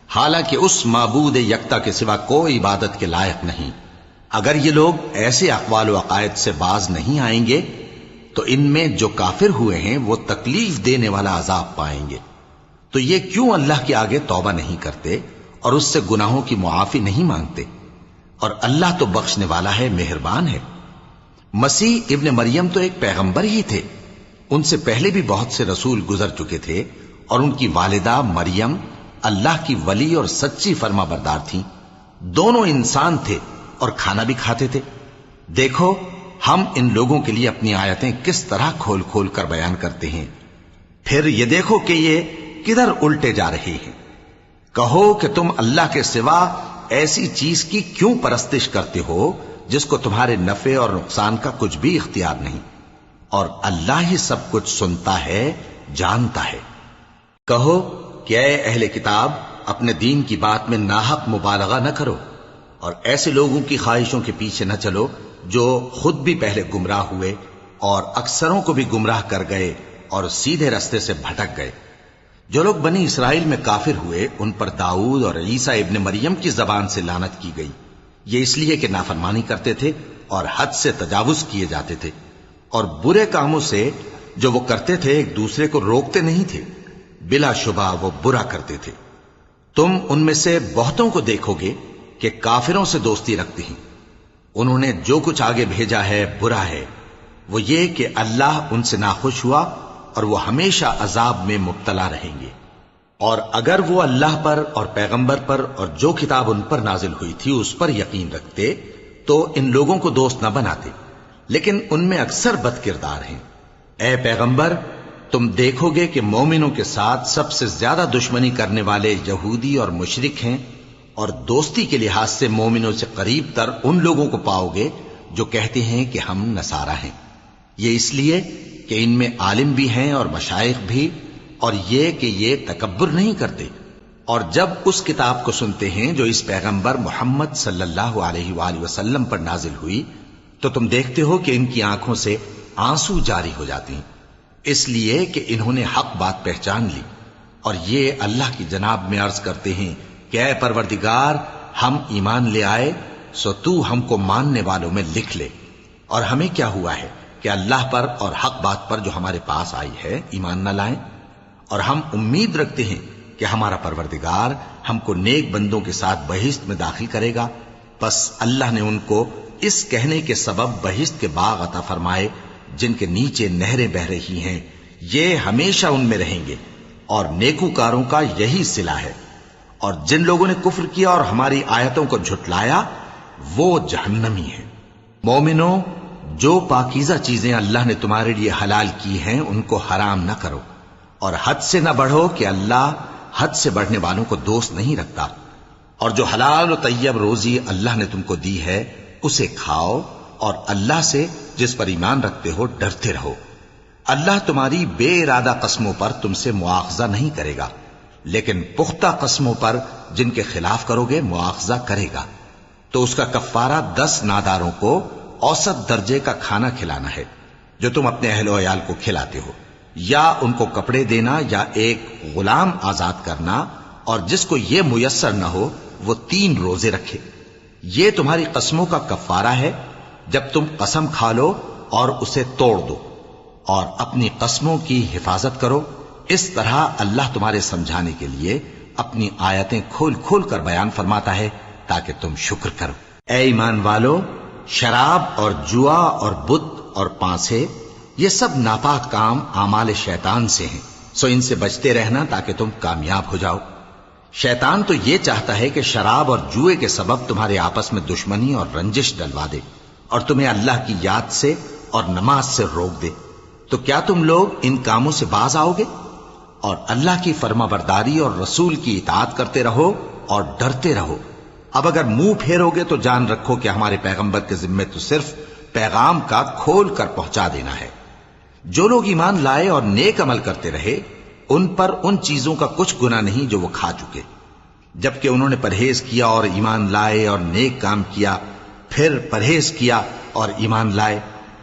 حالانکہ اس معبود یکتا کے سوا کوئی عبادت کے لائق نہیں۔ اگر یہ لوگ ایسے اقوال و عقائد سے باز نہیں آئیں گے تو ان میں جو کافر ہوئے ہیں وہ تکلیف دینے والا عذاب پائیں گے۔ تو یہ کیوں اللہ کے آگے توبہ نہیں کرتے اور اس سے گناہوں کی معافی نہیں مانگتے؟ اور اللہ تو بخشنے والا ہے، مہربان ہے۔ مسیح ابن مریم تو ایک پیغمبر ہی تھے، ان سے پہلے بھی بہت سے رسول گزر چکے تھے، اور ان کی والدہ مریم اللہ کی ولی اور سچی فرما بردار تھیں، دونوں انسان تھے اور کھانا بھی کھاتے تھے۔ دیکھو ہم ان لوگوں کے لیے اپنی آیتیں کس طرح کھول کھول کر بیان کرتے ہیں، پھر یہ دیکھو کہ یہ کدھر الٹے جا رہے ہیں۔ کہو کہ تم اللہ کے سوا ایسی چیز کی کیوں پرستش کرتے ہو جس کو تمہارے نفع اور نقصان کا کچھ بھی اختیار نہیں، اور اللہ ہی سب کچھ سنتا ہے، جانتا ہے۔ کہو کہ اے اہل کتاب، اپنے دین کی بات میں ناحق مبالغہ نہ کرو، اور ایسے لوگوں کی خواہشوں کے پیچھے نہ چلو جو خود بھی پہلے گمراہ ہوئے اور اکثروں کو بھی گمراہ کر گئے اور سیدھے راستے سے بھٹک گئے۔ جو لوگ بنی اسرائیل میں کافر ہوئے ان پر داؤد اور عیسیٰ ابن مریم کی زبان سے لعنت کی گئی، یہ اس لیے کہ نافرمانی کرتے تھے اور حد سے تجاوز کیے جاتے تھے، اور برے کاموں سے جو وہ کرتے تھے ایک دوسرے کو روکتے نہیں تھے، بلا شبہ وہ برا کرتے تھے۔ تم ان میں سے بہتوں کو دیکھو گے کہ کافروں سے دوستی رکھتے ہیں، انہوں نے جو کچھ آگے بھیجا ہے برا ہے، وہ یہ کہ اللہ ان سے ناخوش ہوا اور وہ ہمیشہ عذاب میں مبتلا رہیں گے۔ اور اگر وہ اللہ پر اور پیغمبر پر اور جو کتاب ان پر نازل ہوئی تھی اس پر یقین رکھتے تو ان لوگوں کو دوست نہ بناتے، لیکن ان میں اکثر بد کردار ہیں۔ اے پیغمبر، تم دیکھو گے کہ مومنوں کے ساتھ سب سے زیادہ دشمنی کرنے والے یہودی اور مشرک ہیں، اور دوستی کے لحاظ سے مومنوں سے قریب تر ان لوگوں کو پاؤ گے جو کہتے ہیں کہ ہم نصارہ ہیں، یہ اس لیے کہ ان میں عالم بھی ہیں اور مشائخ بھی، اور یہ کہ یہ تکبر نہیں کرتے۔ اور جب اس کتاب کو سنتے ہیں جو اس پیغمبر محمد صلی اللہ علیہ وآلہ وسلم پر نازل ہوئی تو تم دیکھتے ہو کہ ان کی آنکھوں سے آنسو جاری ہو جاتے ہیں، اس لیے کہ انہوں نے حق بات پہچان لی، اور یہ اللہ کی جناب میں عرض کرتے ہیں کہ اے پروردگار، ہم ایمان لے آئے سو تو ہم کو ماننے والوں میں لکھ لے۔ اور ہمیں کیا ہوا ہے کہ اللہ پر اور حق بات پر جو ہمارے پاس آئی ہے ایمان نہ لائیں، اور ہم امید رکھتے ہیں کہ ہمارا پروردگار ہم کو نیک بندوں کے ساتھ بہشت میں داخل کرے گا۔ پس اللہ نے ان کو اس کہنے کے سبب بہشت کے باغ عطا فرمائے جن کے نیچے نہریں بہ رہی ہیں، یہ ہمیشہ ان میں رہیں گے، اور نیکوکاروں کا یہی صلہ ہے۔ اور جن لوگوں نے کفر کیا اور ہماری آیتوں کو جھٹلایا وہ جہنمی ہیں۔ مومنوں، جو پاکیزہ چیزیں اللہ نے تمہارے لیے حلال کی ہیں ان کو حرام نہ کرو، اور حد سے نہ بڑھو کہ اللہ حد سے بڑھنے والوں کو دوست نہیں رکھتا۔ اور جو حلال و طیب روزی اللہ نے تم کو دی ہے اسے کھاؤ، اور اللہ سے جس پر ایمان رکھتے ہو ڈرتے رہو۔ اللہ تمہاری بے ارادہ قسموں پر تم سے مواخذہ نہیں کرے گا، لیکن پختہ قسموں پر جن کے خلاف کرو گے مواخذہ کرے گا۔ تو اس کا کفارہ 10 ناداروں کو اوسط درجے کا کھانا کھلانا ہے جو تم اپنے اہل و عیال کو کھلاتے ہو، یا ان کو کپڑے دینا یا ایک غلام آزاد کرنا، اور جس کو یہ میسر نہ ہو وہ 3 روزے رکھے۔ یہ تمہاری قسموں کا کفارہ ہے جب تم قسم کھا لو اور اسے توڑ دو، اور اپنی قسموں کی حفاظت کرو۔ اس طرح اللہ تمہارے سمجھانے کے لیے اپنی آیتیں کھول کھول کر بیان فرماتا ہے تاکہ تم شکر کرو۔ اے ایمان والو، شراب اور جوا اور بت اور پانسے یہ سب ناپاک کام اعمال شیطان سے ہیں، سو ان سے بچتے رہنا تاکہ تم کامیاب ہو جاؤ۔ شیطان تو یہ چاہتا ہے کہ شراب اور جوئے کے سبب تمہارے آپس میں دشمنی اور رنجش ڈلوا دے، اور تمہیں اللہ کی یاد سے اور نماز سے روک دے۔ تو کیا تم لوگ ان کاموں سے باز آؤ گے؟ اور اللہ کی فرما برداری اور رسول کی اطاعت کرتے رہو اور ڈرتے رہو۔ اب اگر منہ پھیرو گے تو جان رکھو کہ ہمارے پیغمبر کے ذمے تو صرف پیغام کا کھول کر پہنچا دینا ہے۔ جو لوگ ایمان لائے اور نیک عمل کرتے رہے ان پر ان چیزوں کا کچھ گناہ نہیں جو وہ کھا چکے، جبکہ انہوں نے پرہیز کیا اور ایمان لائے اور نیک کام کیا، پھر پرہیز کیا اور ایمان لائے،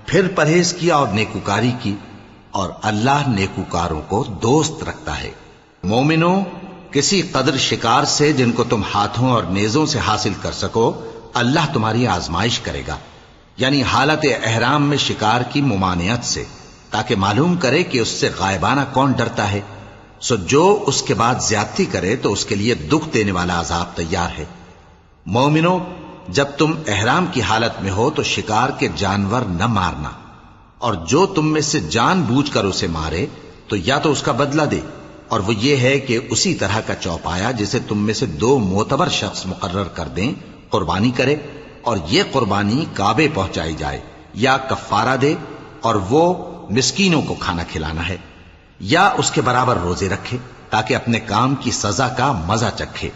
پھر پرہیز کیا اور نیکوکاری کی، اور اللہ نیکوکاروں کو دوست رکھتا ہے۔ مومنوں، کسی قدر شکار سے جن کو تم ہاتھوں اور نیزوں سے حاصل کر سکو اللہ تمہاری آزمائش کرے گا، یعنی حالت احرام میں شکار کی ممانعت سے، تاکہ معلوم کرے کہ اس سے غائبانہ کون ڈرتا ہے۔ سو جو اس کے بعد زیادتی کرے تو اس کے لیے دکھ دینے والا عذاب تیار ہے۔ مومنوں، جب تم احرام کی حالت میں ہو تو شکار کے جانور نہ مارنا، اور جو تم میں سے جان بوجھ کر اسے مارے تو یا تو اس کا بدلہ دے، اور وہ یہ ہے کہ اسی طرح کا چوپایا جسے تم میں سے 2 معتبر شخص مقرر کر دیں قربانی کرے، اور یہ قربانی کعبے پہنچائی جائے، یا کفارہ دے اور وہ مسکینوں کو کھانا کھلانا ہے، یا اس کے برابر روزے رکھے تاکہ اپنے کام کی سزا کا مزہ چکھے۔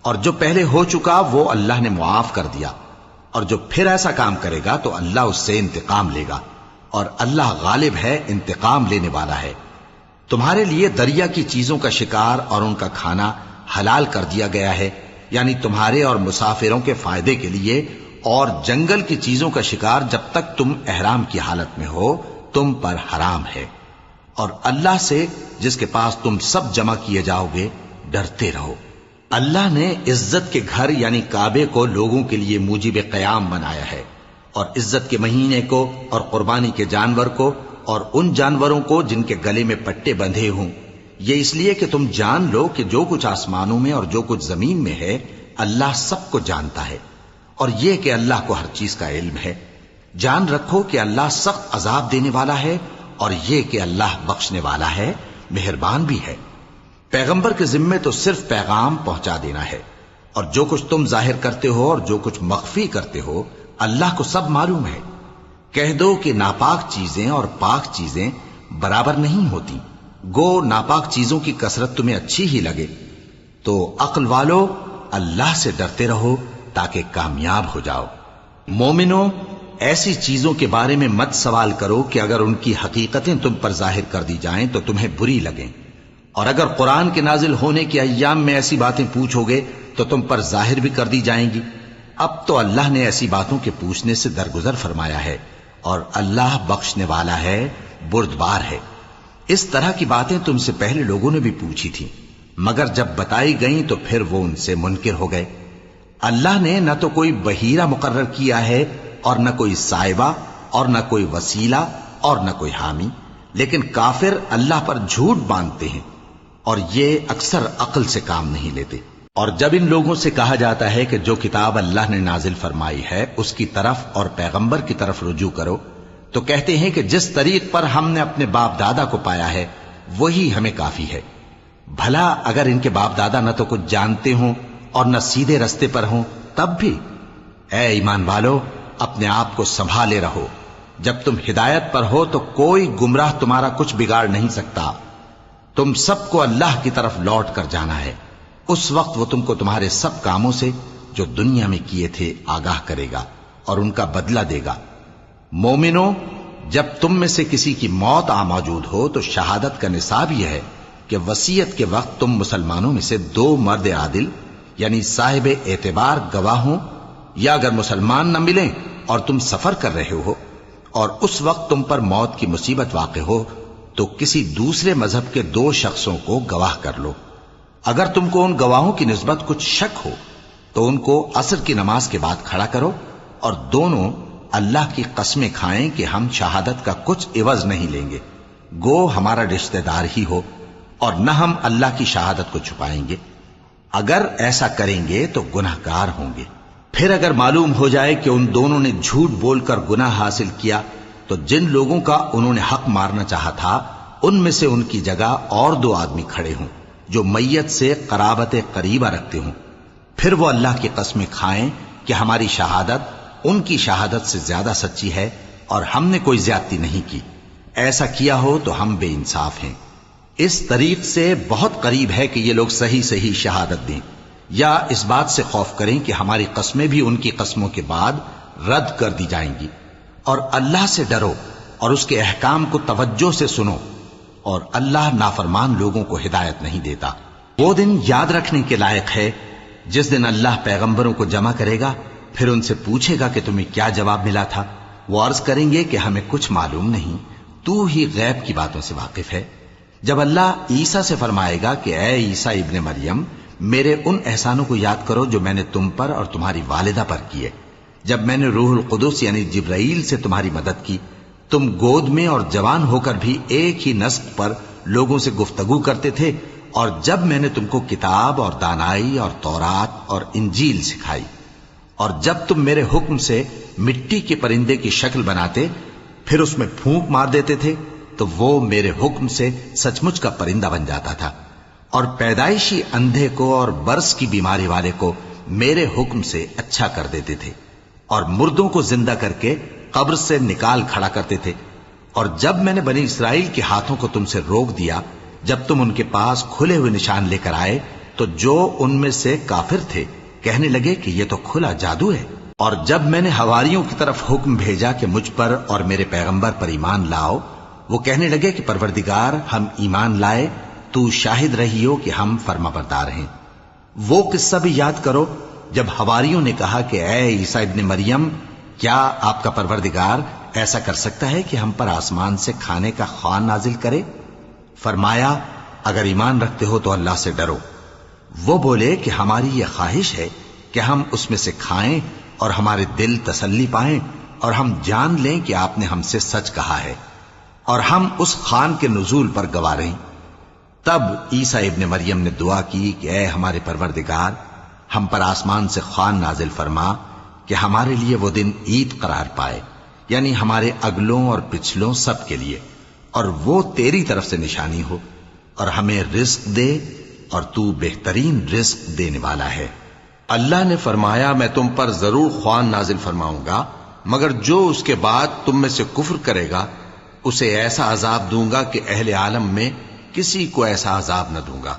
اور جو پہلے ہو چکا وہ اللہ نے معاف کر دیا، اور جو پھر ایسا کام کرے گا تو اللہ اس سے انتقام لے گا، اور اللہ غالب ہے، انتقام لینے والا ہے۔ تمہارے لیے دریا کی چیزوں کا شکار اور ان کا کھانا حلال کر دیا گیا ہے، یعنی تمہارے اور مسافروں کے فائدے کے لیے، اور جنگل کی چیزوں کا شکار جب تک تم احرام کی حالت میں ہو تم پر حرام ہے، اور اللہ سے جس کے پاس تم سب جمع کیے جاؤ گے ڈرتے رہو۔ اللہ نے عزت کے گھر یعنی کعبے کو لوگوں کے لیے موجب قیام بنایا ہے، اور عزت کے مہینے کو اور قربانی کے جانور کو اور ان جانوروں کو جن کے گلے میں پٹے بندھے ہوں، یہ اس لیے کہ تم جان لو کہ جو کچھ آسمانوں میں اور جو کچھ زمین میں ہے اللہ سب کو جانتا ہے، اور یہ کہ اللہ کو ہر چیز کا علم ہے۔ جان رکھو کہ اللہ سخت عذاب دینے والا ہے، اور یہ کہ اللہ بخشنے والا ہے، مہربان بھی ہے۔ پیغمبر کے ذمے تو صرف پیغام پہنچا دینا ہے، اور جو کچھ تم ظاہر کرتے ہو اور جو کچھ مخفی کرتے ہو اللہ کو سب معلوم ہے۔ کہہ دو کہ ناپاک چیزیں اور پاک چیزیں برابر نہیں ہوتی، گو ناپاک چیزوں کی کثرت تمہیں اچھی ہی لگے، تو عقل والو اللہ سے ڈرتے رہو تاکہ کامیاب ہو جاؤ۔ مومنو، ایسی چیزوں کے بارے میں مت سوال کرو کہ اگر ان کی حقیقتیں تم پر ظاہر کر دی جائیں تو تمہیں بری لگیں، اور اگر قرآن کے نازل ہونے کے ایام میں ایسی باتیں پوچھو گے تو تم پر ظاہر بھی کر دی جائیں گی۔ اب تو اللہ نے ایسی باتوں کے پوچھنے سے درگزر فرمایا ہے، اور اللہ بخشنے والا ہے، بردبار ہے۔ اس طرح کی باتیں تم سے پہلے لوگوں نے بھی پوچھی تھی، مگر جب بتائی گئیں تو پھر وہ ان سے منکر ہو گئے۔ اللہ نے نہ تو کوئی بحیرہ مقرر کیا ہے اور نہ کوئی سائبہ اور نہ کوئی وسیلہ اور نہ کوئی حامی، لیکن کافر اللہ پر جھوٹ باندھتے ہیں اور یہ اکثر عقل سے کام نہیں لیتے۔ اور جب ان لوگوں سے کہا جاتا ہے کہ جو کتاب اللہ نے نازل فرمائی ہے اس کی طرف اور پیغمبر کی طرف رجوع کرو، تو کہتے ہیں کہ جس طریق پر ہم نے اپنے باپ دادا کو پایا ہے وہی ہمیں کافی ہے۔ بھلا اگر ان کے باپ دادا نہ تو کچھ جانتے ہوں اور نہ سیدھے رستے پر ہوں تب بھی؟ اے ایمان والو، اپنے آپ کو سنبھالے رہو، جب تم ہدایت پر ہو تو کوئی گمراہ تمہارا کچھ بگاڑ نہیں سکتا۔ تم سب کو اللہ کی طرف لوٹ کر جانا ہے، اس وقت وہ تم کو تمہارے سب کاموں سے جو دنیا میں کیے تھے آگاہ کرے گا اور ان کا بدلہ دے گا۔ مومنو، جب تم میں سے کسی کی موت آ موجود ہو تو شہادت کا نصاب یہ ہے کہ وصیت کے وقت تم مسلمانوں میں سے 2 مرد عادل یعنی صاحب اعتبار گواہ ہوں، یا اگر مسلمان نہ ملیں اور تم سفر کر رہے ہو اور اس وقت تم پر موت کی مصیبت واقع ہو تو کسی دوسرے مذہب کے 2 شخصوں کو گواہ کر لو۔ اگر تم کو ان گواہوں کی نسبت کچھ شک ہو تو ان کو عصر کی نماز کے بعد کھڑا کرو، اور دونوں اللہ کی قسمیں کھائیں کہ ہم شہادت کا کچھ عوض نہیں لیں گے، گو ہمارا رشتہ دار ہی ہو، اور نہ ہم اللہ کی شہادت کو چھپائیں گے۔ اگر ایسا کریں گے تو گناہ گار ہوں گے۔ پھر اگر معلوم ہو جائے کہ ان دونوں نے جھوٹ بول کر گناہ حاصل کیا تو جن لوگوں کا انہوں نے حق مارنا چاہا تھا ان میں سے ان کی جگہ اور 2 آدمی کھڑے ہوں جو میت سے قرابت قریبہ رکھتے ہوں، پھر وہ اللہ کی قسمیں کھائیں کہ ہماری شہادت ان کی شہادت سے زیادہ سچی ہے اور ہم نے کوئی زیادتی نہیں کی۔ ایسا کیا ہو تو ہم بے انصاف ہیں۔ اس طریق سے بہت قریب ہے کہ یہ لوگ صحیح شہادت دیں، یا اس بات سے خوف کریں کہ ہماری قسمیں بھی ان کی قسموں کے بعد رد کر دی جائیں گی۔ اور اللہ سے ڈرو اور اس کے احکام کو توجہ سے سنو، اور اللہ نافرمان لوگوں کو ہدایت نہیں دیتا۔ وہ دن یاد رکھنے کے لائق ہے جس دن اللہ پیغمبروں کو جمع کرے گا، پھر ان سے پوچھے گا کہ تمہیں کیا جواب ملا تھا۔ وہ عرض کریں گے کہ ہمیں کچھ معلوم نہیں، تو ہی غیب کی باتوں سے واقف ہے۔ جب اللہ عیسیٰ سے فرمائے گا کہ اے عیسیٰ ابن مریم، میرے ان احسانوں کو یاد کرو جو میں نے تم پر اور تمہاری والدہ پر کیے، جب میں نے روح القدس یعنی جبرائیل سے تمہاری مدد کی، تم گود میں اور جوان ہو کر بھی ایک ہی نسق پر لوگوں سے گفتگو کرتے تھے، اور جب میں نے تم کو کتاب اور دانائی اور تورات اور انجیل سکھائی، اور جب تم میرے حکم سے مٹی کے پرندے کی شکل بناتے پھر اس میں پھونک مار دیتے تھے تو وہ میرے حکم سے سچ مچ کا پرندہ بن جاتا تھا، اور پیدائشی اندھے کو اور برس کی بیماری والے کو میرے حکم سے اچھا کر دیتے تھے، اور مردوں کو زندہ کر کے قبر سے نکال کھڑا کرتے تھے۔ اور جب میں نے بنی اسرائیل کے ہاتھوں کو تم سے روک دیا جب تم ان کے پاس کھلے ہوئے نشان لے کر آئے تو جو ان میں سے کافر تھے کہنے لگے کہ یہ تو کھلا جادو ہے۔ اور جب میں نے حواریوں کی طرف حکم بھیجا کہ مجھ پر اور میرے پیغمبر پر ایمان لاؤ، وہ کہنے لگے کہ پروردگار، ہم ایمان لائے، تو شاہد رہی ہو کہ ہم فرما بردار ہیں۔ وہ قصہ بھی یاد کرو جب حواریوں نے کہا کہ اے عیسیٰ ابن مریم، کیا آپ کا پروردگار ایسا کر سکتا ہے کہ ہم پر آسمان سے کھانے کا خوان نازل کرے؟ فرمایا اگر ایمان رکھتے ہو تو اللہ سے ڈرو۔ وہ بولے کہ ہماری یہ خواہش ہے کہ ہم اس میں سے کھائیں اور ہمارے دل تسلی پائیں اور ہم جان لیں کہ آپ نے ہم سے سچ کہا ہے اور ہم اس خوان کے نزول پر گواہ رہیں۔ تب عیسیٰ ابن مریم نے دعا کی کہ اے ہمارے پروردگار، ہم پر آسمان سے خوان نازل فرما کہ ہمارے لیے وہ دن عید قرار پائے، یعنی ہمارے اگلوں اور پچھلوں سب کے لیے، اور وہ تیری طرف سے نشانی ہو، اور ہمیں رزق دے اور تو بہترین رزق دینے والا ہے۔ اللہ نے فرمایا میں تم پر ضرور خوان نازل فرماؤں گا، مگر جو اس کے بعد تم میں سے کفر کرے گا اسے ایسا عذاب دوں گا کہ اہل عالم میں کسی کو ایسا عذاب نہ دوں گا۔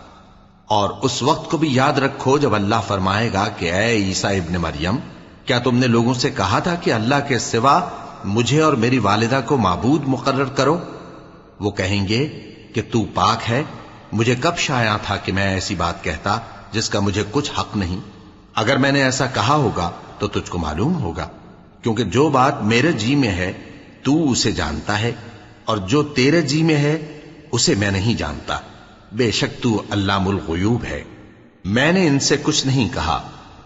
اور اس وقت کو بھی یاد رکھو جب اللہ فرمائے گا کہ اے عیسیٰ ابن مریم، کیا تم نے لوگوں سے کہا تھا کہ اللہ کے سوا مجھے اور میری والدہ کو معبود مقرر کرو؟ وہ کہیں گے کہ تو پاک ہے، مجھے کب شایع تھا کہ میں ایسی بات کہتا جس کا مجھے کچھ حق نہیں۔ اگر میں نے ایسا کہا ہوگا تو تجھ کو معلوم ہوگا، کیونکہ جو بات میرے جی میں ہے تو اسے جانتا ہے، اور جو تیرے جی میں ہے اسے میں نہیں جانتا۔ بے شک تو علام الغیوب ہے۔ میں نے ان سے کچھ نہیں کہا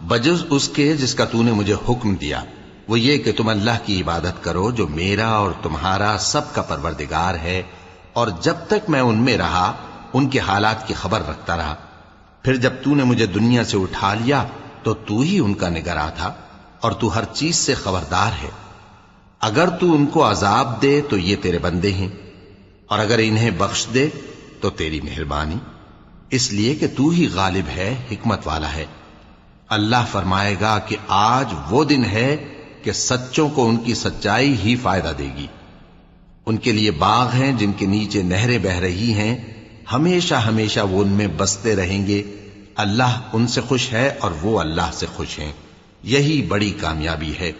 بجز اس کے جس کا تو نے مجھے حکم دیا، وہ یہ کہ تم اللہ کی عبادت کرو جو میرا اور تمہارا سب کا پروردگار ہے، اور جب تک میں ان میں رہا ان کے حالات کی خبر رکھتا رہا۔ پھر جب تو نے مجھے دنیا سے اٹھا لیا تو تو ہی ان کا نگراں تھا، اور تو ہر چیز سے خبردار ہے۔ اگر تو ان کو عذاب دے تو یہ تیرے بندے ہیں، اور اگر انہیں بخش دے تو تیری مہربانی، اس لیے کہ تو ہی غالب ہے، حکمت والا ہے۔ اللہ فرمائے گا کہ آج وہ دن ہے کہ سچوں کو ان کی سچائی ہی فائدہ دے گی۔ ان کے لیے باغ ہیں جن کے نیچے نہریں بہ رہی ہیں، ہمیشہ ہمیشہ وہ ان میں بستے رہیں گے۔ اللہ ان سے خوش ہے اور وہ اللہ سے خوش ہیں، یہی بڑی کامیابی ہے۔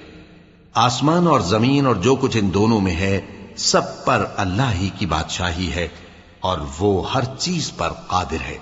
آسمان اور زمین اور جو کچھ ان دونوں میں ہے سب پر اللہ ہی کی بادشاہی ہے، اور وہ ہر چیز پر قادر ہے۔